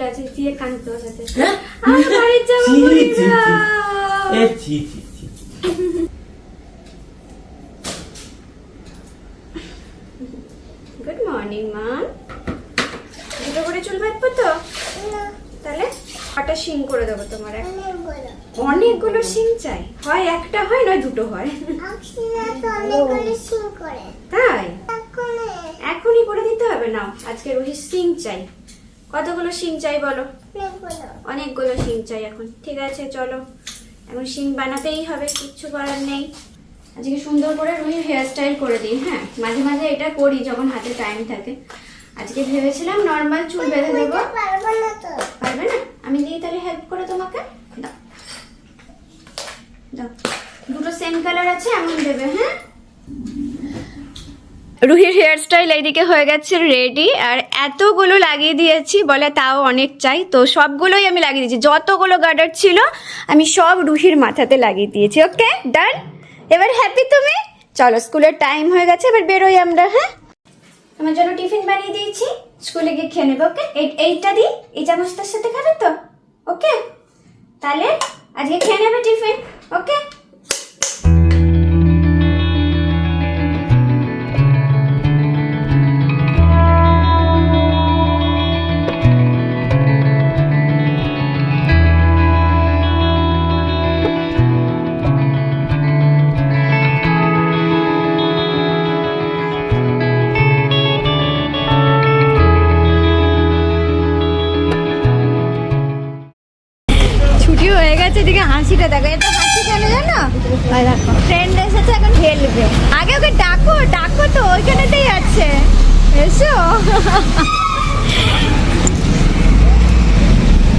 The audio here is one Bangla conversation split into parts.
আছে দিয়ে কাঁদতে বসাতে আমি বাড়ি যাবো গুড মর্নিং মা দুটো করে চুল বাঁধবো তো তাহলে কটা শিং করে দেবো তোমার অনেকগুলো শিং চাই হয় একটা হয় নয় দুটো হয় তাই এখনই করে দিতে হবে না আজকে রুহির শিং চাই কতগুলো শিং চাই বলো অনেকগুলো শিং চাই এখন ঠিক আছে চলো এখন শিং বানাতেই হবে কিচ্ছু করার নেই আজকে সুন্দর করে রুহির হেয়ার স্টাইল করে দিই হ্যাঁ মাঝে মাঝে এটা করি যখন হাতে টাইম থাকে আজকে ভেবেছিলাম নর্মাল চুল বেঁধে দেবো পারবে না আমি দিই তাহলে হেল্প করে তোমাকে দাও দাও দুটো সেম কালার আছে এমন দেবে হ্যাঁ রুহির হেয়ার স্টাইল এইদিকে হয়ে গেছে রেডি আর এতগুলো লাগিয়ে দিয়েছি বলে তাও অনেক চাই তো সবগুলোই আমি লাগিয়ে দিয়েছি যতগুলো গার্ডার ছিল আমি সব রুহির মাথাতে লাগিয়ে দিয়েছি ওকে ডান এবার হ্যাপি তুমি চলো স্কুলের টাইম হয়ে গেছে এবার বেরোই আমরা হ্যাঁ তোমার জন্য টিফিন বানিয়ে দিয়েছি স্কুলে গিয়ে খেয়ে নেবে ওকে এইটা দিই এই চামচটার সাথে খাবে তো ওকে তাহলে আজকে খেয়ে নেবে টিফিন ওকে এদিকে হাসিটা দেখো এটা হাসি কেন জানো দেখো ফ্রেন্ড এসেছে এখন খেলবে আগে ওকে ডাকো ডাকো তো ওইখানেতেই আছে এসো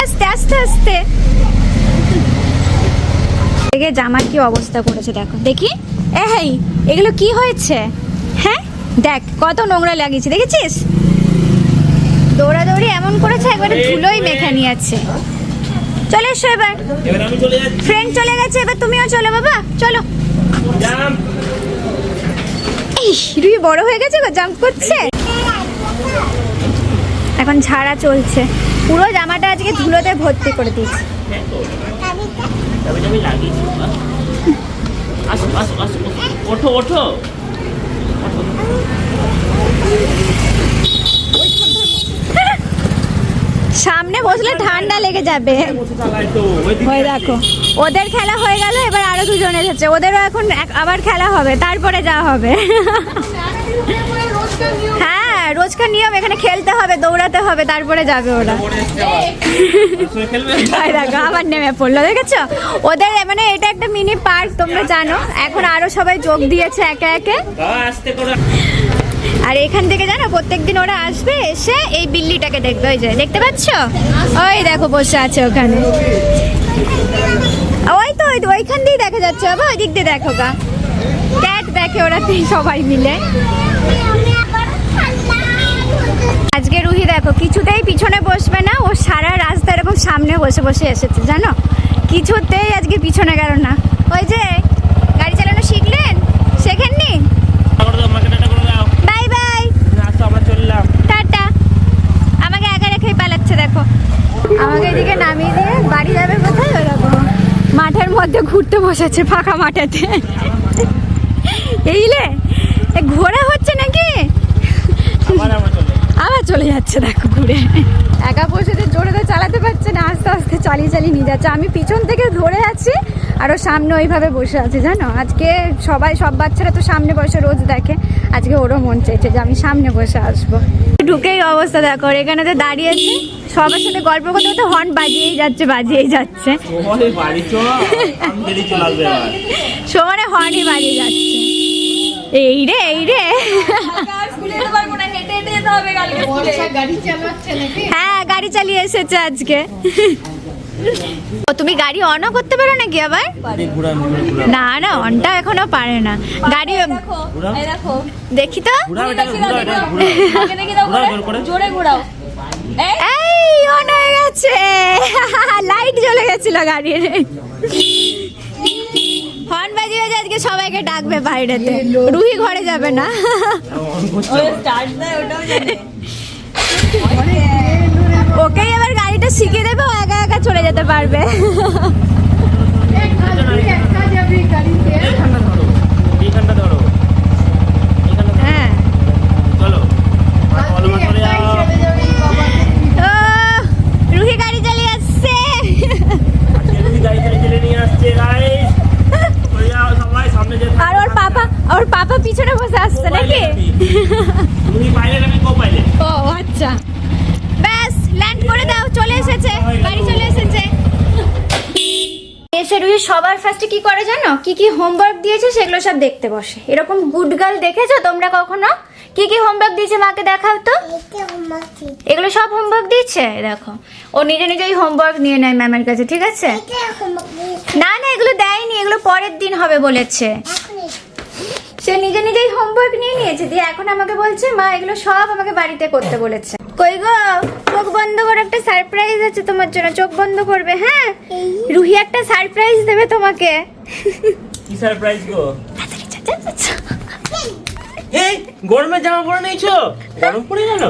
আস্তে আস্তে আস্তে দেখে জামার কি অবস্থা করেছে দেখো দেখি এই এগুলো কি হয়েছে হ্যাঁ দেখ কত নোংরা লাগিয়েছে দেখেছিস দৌড়াদৌড়ি এমন করেছে একবারে ধুলোই মেখে নিয়েছে চলে এসো এবার আমি চলে যাচ্ছি ফ্রেন্ড চলে গেছে এবার তুমিও চলো বাবা চলো এই রুই বড় হয়ে গেছে গো জাম্প করছে এখন ঝাড়া চলছে পুরো জামাটা আজকে ধুলোতে ভর্তি করে দিয়েছি ওঠো ওঠো সামনে বসলে ঠান্ডা লেগে যাবে ওই দেখো ওদের খেলা হয়ে গেল এবার আরো দুজন এসেছে ওদেরও এখন আবার খেলা হবে তারপরে যাওয়া হবে হ্যাঁ রোজকার নিয়ম এখানে খেলতে হবে দৌড়াতে হবে তারপরে যাবে ওরা দেখো আবার নেমে পড়লো দেখেছো ওদের মানে এটা একটা মিনি পার্ক তোমরা জানো এখন আরো সবাই যোগ দিয়েছে একে একে আর এখান থেকে জানো প্রত্যেকদিন ওরা আসবে এসে এই বিল্লিটাকে দেখবে ওই যে দেখতে পাচ্ছ ওই দেখো বসে আছে ওখানে ওই তো ওইখান দিয়ে দেখা যাচ্ছে বাবা ওই দিক দিয়ে দেখো গা ক্যাট দেখে ওরা সবাই মিলে আজকে রুহি দেখো কিছুতেই পিছনে বসবে না ও সারা রাস্তা এরকম সামনে বসে বসে এসেছে জানো কিছুতেই আজকে পিছনে গেল না ওই যে গাড়ি চালানো শিখলেন শেখেননি বাই বাই টাটা আমাকে একা রেখেই পালাচ্ছে দেখো আমাকে এদিকে নামিয়ে দিয়ে বাড়ি যাবে কোথায় ওরকম মাঠের মধ্যে ঘুরতে বসেছে ফাঁকা মাঠেতে এইলে ঘোরা হচ্ছে নাকি আবার চলে যাচ্ছে দেখো ঘুরে একা বসে জোরে তো চালাতে পারছে না আস্তে আস্তে চালিয়ে চালিয়ে নিয়ে যাচ্ছে আমি পিছন থেকে ধরে আছি আরও সামনে ওইভাবে বসে আছে জানো আজকে সব বাচ্চারা তো সামনে বসে রোজ দেখে আজকে ওরও মন চাইছে যে আমি সামনে বসে আসবো ঢুকেই অবস্থা দেখো এখানে তো দাঁড়িয়েছে সবার সাথে গল্প করতে করতে হর্ন বাজিয়েই যাচ্ছে সমানে হর্নই বাজিয়ে যাচ্ছে এই রে হ্যাঁ গাড়ি চালিয়ে এসেছে আজকে তুমি গাড়ি অনও করতে পারো নাকি আবার না না অনটা এখনো পারে না গাড়ি দেখি তো এই অন হয়ে গেছে লাইট জ্বলে গেছিল গাড়ির হর্ন বাজিয়ে আজকে সবাইকে ডাকবে বাইরেতে রুহি ঘরে যাবে না ওকেই এবার গাড়িটা শিখিয়ে দেবে, ও একা একা চলে যেতে পারবে। এইখানটা ধরো, এইখানটা ধরো, এইখানটা ধরো। হ্যাঁ চলো কলমা করে যাও। ও রুহি গাড়ি চালিয়ে আসছে। আজকে রুহি গাড়ি চালিয়ে নিয়ে আসছে গাইস। চলে যাও সবাই সামনে যেতে। আর ওর পাপা পিছনে বসে আসছে নাকি? রুহি পাইলেট, আমি কো পাইলেট। ও আচ্ছা, ব্যাস ল্যান্ড করে দাও, চলে এসেছে, গাড়ি চলে এসেছে। এসে রুহি সবার ফার্স্টে কি করে জানো? কি কি হোমওয়ার্ক দিয়েছে সেগুলো সব দেখতে বসে। এরকম গুড গার্ল দেখেছো তোমরা কখনো? কি কি হোমওয়ার্ক দিয়েছে মাকে দেখাও তো। এগুলো সব হোমওয়ার্ক দিয়েছে, দেখো ও নিজে নিজেই হোমওয়ার্ক নিয়ে নেয় ম্যামের কাছে, ঠিক আছে? না না এগুলো দেয়নি, এগুলো পরের দিন হবে বলেছে। সে নিজে নিজেই হোমওয়ার্ক নিয়ে নিয়েছে, দিয়ে এখন আমাকে বলছে মা এগুলো সব আমাকে বাড়িতে করতে বলেছে। কই গো, চোখ বন্ধ করে, একটা সারপ্রাইজ আছে তোমার জন্য, চোখ বন্ধ করবে। হ্যাঁ রুহি একটা সারপ্রাইজ দেবে তোমাকে। কি সারপ্রাইজ গো? এই গরমে জামা পরে নিয়েছো, গরম পড়ে গেল।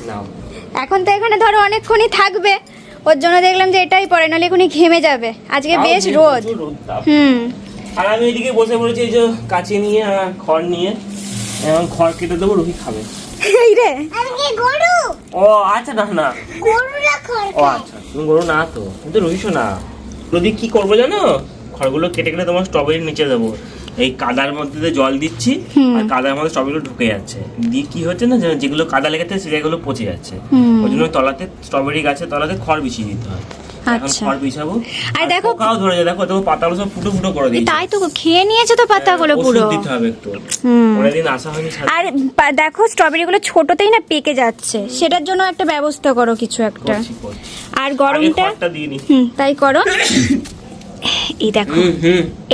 নাও এখন তো এখানে ধরো অনেকক্ষণই থাকবে, ওর জন্য দেখলাম যে এটাই পরে, নাহলে এখনই ঘেমে যাবে, আজকে বেশ রোদ। আর আমি এদিকে বসে পড়েছি এই যে কাঁচি নিয়ে আর খড় নিয়ে, এখন খড় কেটে দেবো, রুহি খাবে। এই রে ও আচ্ছা, না না ও আচ্ছা, তুমি গরু না তো, কিন্তু রুহিসো না। যদি কি করবো জানো, খড়গুলো কেটে কেটে তোমার স্ট্রবেরির নিচে দেবো। এই কাদার মধ্যে দিয়ে জল দিচ্ছি, আর কাদার মধ্যে স্ট্রবেরিগুলো ঢুকে যাচ্ছে, দিয়ে কি হচ্ছে না, যেগুলো কাদা লেগেছে সেগুলো পচে যাচ্ছে। ওই জন্য তলাতে স্ট্রবেরি গাছের তলাতে খড় বিছিয়ে দিতে হয়। এখন আচ্ছা। খড় বিছাবো। আর দেখো পোকাও ধরে যায়, দেখো দেখো পাতাগুলো সব ফুটো ফুটো করে দিয়েছে। তাই তো খেয়ে নিয়েছে তো পাতাগুলো ওষুধ পুরো। দিতে হবে একটু। পরের দিন আসা হয়নি ছাদে। আর দেখো স্ট্রবেরি গুলো ছোটতেই না পেকে যাচ্ছে, সেটার জন্য একটা ব্যবস্থা করো কিছু একটা। করছি। আর আগে গরমটা খড়টা দিয়ে নি। তাই করো। এই দেখো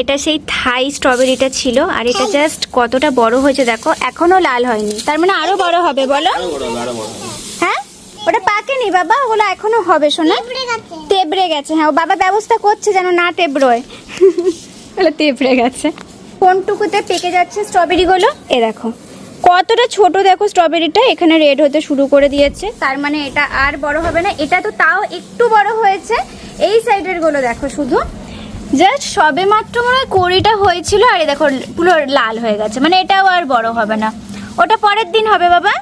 এটা সেই থাই স্ট্রবেরিটা ছিল, আর এটা জাস্ট কতটা বড় হয়েছে দেখো, এখনো লাল হয়নি, তার মানে আরো বড় হবে বলো। আরো বড় হবে, আরো বড় হবে। হ্যাঁ ওটা পাকেনি বাবা, ওগুলো এখনো হবে শোনা। তেবড়ে গেছে, হ্যাঁ ও বাবা ব্যবস্থা করছে যেন না তেবড়োয়। ওগুলো তেবড়ে গেছে, কোনটুকুতে পেকে যাচ্ছে স্ট্রবেরি গুলো। এ দেখো কতটা ছোট, দেখো স্ট্রবেরিটা এখানে রেড হতে শুরু করে দিয়েছে, তার মানে এটা আর বড় হবে না। এটা তো তাও একটু বড় হয়েছে, এই সাইডের গুলো দেখো শুধু জাস্ট সবে মাত্র মনে হয় কড়িটা হয়েছিল, আর এই দেখো পুরো লাল হয়ে গেছে, মানে এটাও আর বড় হবে না। ওটা পরের দিন হবে বাবা,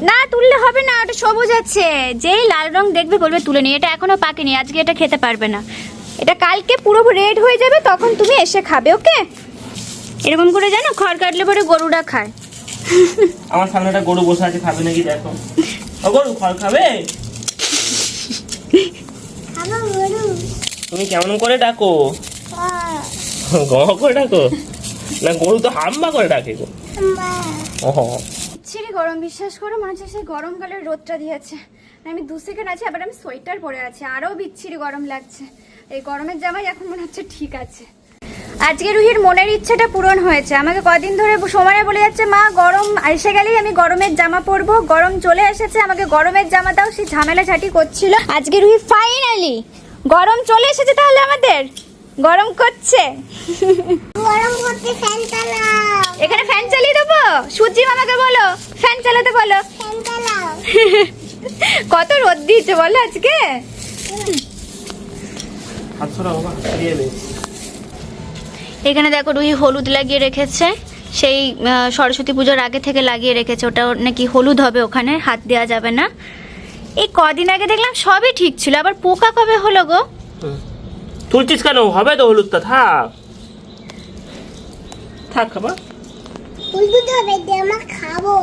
না তুললে হবে না, ওটা সবুজ আছে, যেই লাল রং দেখবে বলবে তুলে নি। এটা এখনো পাকেনি, আজকে এটা খেতে পারবে না, এটা কালকে পুরো রেড হয়ে যাবে, তখন তুমি এসে খাবে, ওকে? এরকম করে জানো খড় কাটলে পরে গরুরা খায়। আমার সামনে একটা গরু বসে আছে, খাবে নাকি দেখো। ও গরু খড় খাবে? তুমি কেমন করে ডাকো? গ করে ডাকো না, গরু তো হাম্বা করে ডাকে গো। ছিরি গরম, বিশ্বাস করো মনে হচ্ছে সেই গরমকালের রোদটা দিয়েছে। আমি 2 সেকেন্ড আছি, আবার আমি সোয়েটার পরে আছি, আরও বিচ্ছিরি গরম লাগছে। এই গরমের জামাই এখন মনে হচ্ছে ঠিক আছে। আজকে রুহির মনের ইচ্ছেটা পূরণ হয়েছে। আমাকে কদিন ধরে সময় বলে যাচ্ছে মা গরম এসে গেলেই আমি গরমের জামা পরবো, গরম চলে এসেছে আমাকে গরমের জামা দাও, সেই ঝামেলা ঝাঁটি করছিল। আজকে রুহি ফাইনালি গরম চলে এসেছে, তাহলে আমাদের গরম করছে। গরম করতে ফ্যান চালাও, এখানে ফ্যান চালিয়ে দেবো, সূর্যি মামাকে বলো ফ্যান চালাতে বলো। ফ্যান চালাও। কত রোদ দিয়েছে বলো আজকে। হাত সরাও বাবা, দিয়ে দে। এখানে দেখো রুহি হলুদ লাগিয়ে রেখেছে, সেই সরস্বতী পুজোর আগে থেকে লাগিয়ে রেখেছে, ওটা নাকি হলুদ হবে, ওখানে হাত দেওয়া যাবে না। এই কদিন আগে দেখলাম সবই ঠিক ছিল, আবার পোকা কবে হলো গো? তুলছিস কেন? হবে তো হলুদটা, থাক থাক খাবা। হলুদ হবে দিয়ে আমরা খাবো।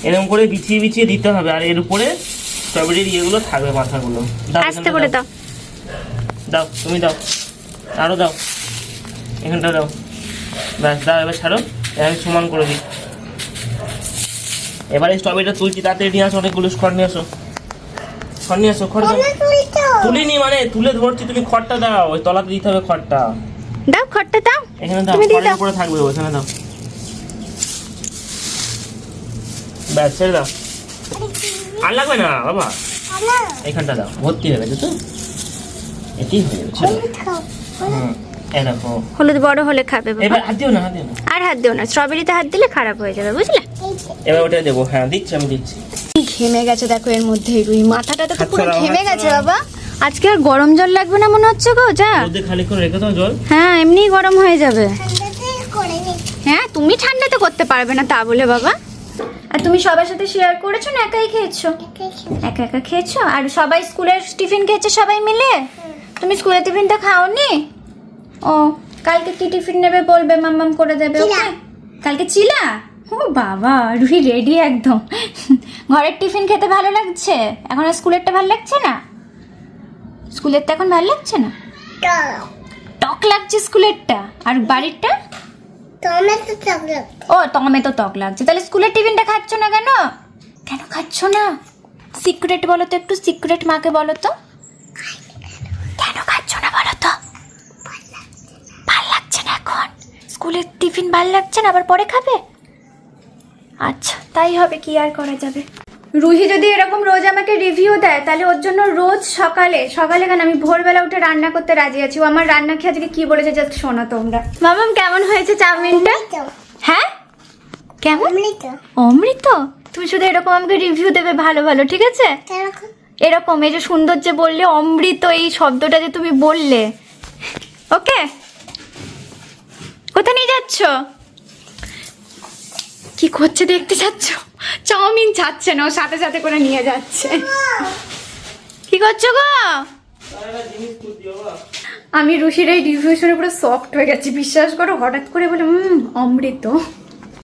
এরকম করে বিছিয়ে বিছিয়ে দিতে হবে, আর এর উপরে স্ট্রবেরির ইয়েগুলো থাকবে, মাথাগুলো। দাও, আস্তে এখানটা করে দাও। দাও। দাও তুমি দাও, আরো দাও, এখানটা দাও, ব্যাস দাও। এবার ছাড়ো, আমি সমান করে দিই। এবারে স্ট্রবেরিটা তুলছি, তাতে নিয়ে আসো, অনেকগুলো খড় নিয়ে আসো, খড় নিয়ে আসো, খড় দাও। তুলিনি মানে তুলে ধরছি, তুমি খড়টা দাও, ওই তলাতে দিতে হবে খড়টা। দাও খড়টা দাও, এখানে দাও, তুমি দিয়ে খড়ের দাও। উপরে থাকবে, ওখানে দাও, ব্যাস ছেড়ে দাও। আর লাগবে না বাবা, এখানটা দাও, ভর্তি হয়ে গেছে তো, এটি হয়ে যাবে, ছেড়ে দাও। এই দেখো হলুদ বড় হলে খাবে বাবা। এবার হাত দিও না, হাত দিও না। আর হাত দিও না, স্ট্রবেরিতে হাত দিলে খারাপ হয়ে যাবে বুঝলে। এবার ওটা দেবো, হ্যাঁ দিচ্ছি, আমি দিচ্ছি। ঘেমে গেছে দেখো এর মধ্যে রুই মাথাটা তো পুরো আচ্ছা, ঘেমে আচ্ছা। গেছে বাবা। আজকে আর গরম জল লাগবে না মনে হচ্ছে গো, যা। রোদে খালি করে রেখে দাও জল। হ্যাঁ এমনিই গরম হয়ে যাবে। ঠান্ডাতে করে নি। হ্যাঁ তুমি ঠান্ডাতে করতে পারবে না তা বলে বাবা। আর তুমি সবার সাথে শেয়ার করেছো না একাই খেয়েছো? একা একা খেয়েছো? আর সবাই স্কুলের টিফিন খেয়েছে সবাই মিলে? তুমি স্কুলের টিফিনটা খাওনি? ও কালকে কি টিফিন নেবে বলবে, মাম্মাম করে দেবে। চিলা। ওকে কালকে চিলা। ও বাবা রুহি রেডি একদম। ঘরের টিফিন খেতে ভালো লাগছে এখন, আর স্কুলেরটা ভালো লাগছে না? স্কুলেরটা এখন ভালো লাগছে না? টক লাগছে স্কুলেরটা, আর বাড়িরটা? Tomato chocolate. ও টমেটো টক লাগছে। তাহলে স্কুলের টিফিনটা খাচ্ছ না কেন? কেন খাচ্ছ না? সিক্রেট বলো তো, একটু সিক্রেট মাকে বলো তো। কেন খাচ্ছ না বলো তো? ভাল লাগছে না এখন? স্কুলের টিফিন ভাল লাগছে না, আবার পরে খাবে? আচ্ছা তাই হবে, কি আর করা যাবে। রুহি যদি এরকম রোজ আমাকে রিভিউ দেয় তাহলে ওর জন্য রোজ সকালে সকালে কেন আমি ভোরবেলা উঠে রান্না করতে রাজি আছি। ও আমার রান্না খেয়ে আজকে কি বলেছে জাস্ট শোনো তোমরা। মামাম কেমন হয়েছে চাউমিনটা? হ্যাঁ কেমন? অমৃত। অমৃত? তুমি শুধু এরকম আমাকে রিভিউ দেবে ভালো ভালো, ঠিক আছে? এরকম এরকম এই যে সুন্দর যে বললে অমৃত, এই শব্দটা যে তুমি বললে, ওকে? কোথায় নিয়ে যাচ্ছ? কি করছে দেখতে যাচ্ছ? চাউমিন চাচ্ছে না, ও সাথে সাথে করে নিয়ে যাচ্ছে। কি করছো গো? আমি রুশির এই রিভিউ শুনে পুরো সফট হয়ে গেছি, বিশ্বাস করো। হঠাৎ করে বলে অমৃত।